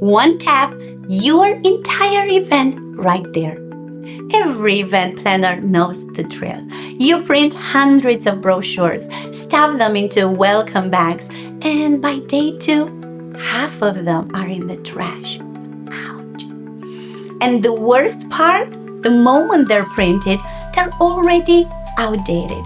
One tap, your entire event right there. Every event planner knows the drill. You print hundreds of brochures, stuff them into welcome bags, and by day 2, half of them are in the trash. Ouch. And the worst part, the moment they're printed, they're already outdated.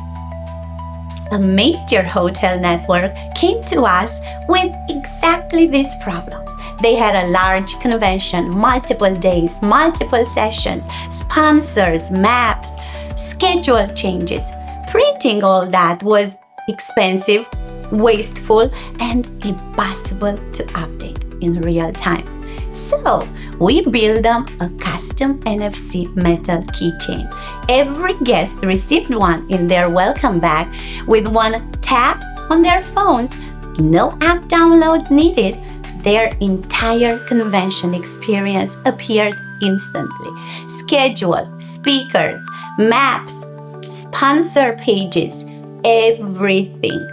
A major hotel network came to us with exactly this problem. They had a large convention, multiple days, multiple sessions, sponsors, maps, schedule changes. Printing all that was expensive, wasteful, and impossible to update in real time. So we built them a custom NFC metal keychain. Every guest received one in their welcome bag with one tap on their phones. No app download needed. Their entire convention experience appeared instantly. Schedule, speakers, maps, sponsor pages, everything.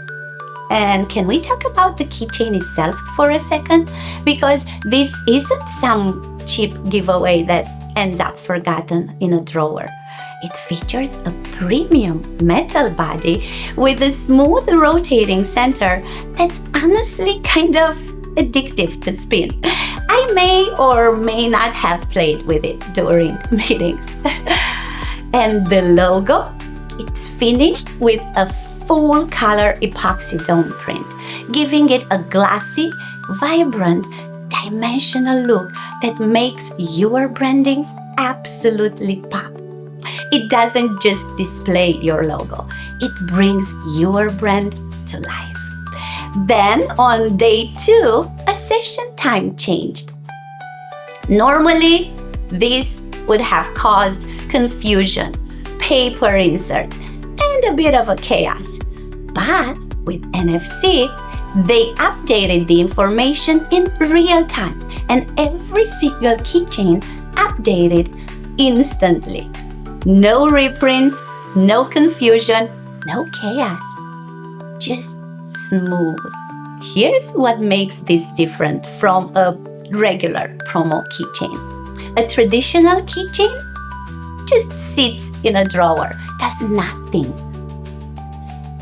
And can we talk about the keychain itself for a second? Because this isn't some cheap giveaway that ends up forgotten in a drawer. It features a premium metal body with a smooth rotating center that's honestly kind of addictive to spin. I may or may not have played with it during meetings. And the logo, it's finished with a full color epoxy dome print, giving it a glossy, vibrant, dimensional look that makes your branding absolutely pop. It doesn't just display your logo, it brings your brand to life. Then on day 2, a session time changed. Normally, this would have caused confusion, paper inserts, and a bit of a chaos. But with NFC, they updated the information in real time, and every single keychain updated instantly. No reprints, no confusion, no chaos. Just smooth. Here's what makes this different from a regular promo keychain. A traditional keychain just sits in a drawer, does nothing.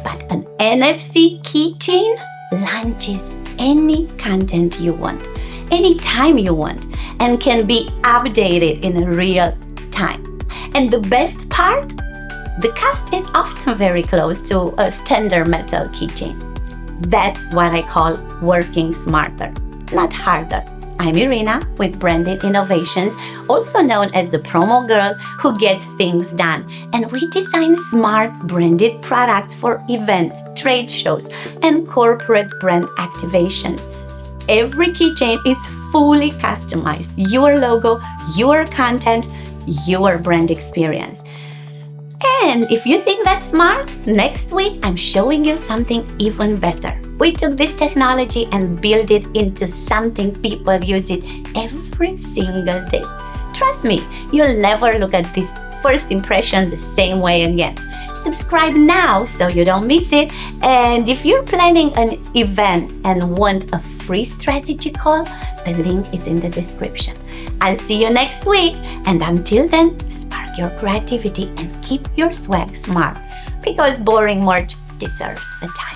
But an NFC keychain launches any content you want, anytime you want, and can be updated in real time. And the best part? The cost is often very close to a standard metal keychain. That's what I call working smarter, not harder. I'm Irina with Branded Innovations, also known as the Promo Girl who gets things done. And we design smart branded products for events, trade shows, and corporate brand activations. Every keychain is fully customized. Your logo, your content, your brand experience. And if you think that's smart, next week I'm showing you something even better. We took this technology and built it into something people use it every single day. Trust me, you'll never look at this first impression the same way again. Subscribe now so you don't miss it. And if you're planning an event and want a free strategy call, the link is in the description. I'll see you next week. And until then, spark your creativity and keep your swag smart, because boring merch deserves a time.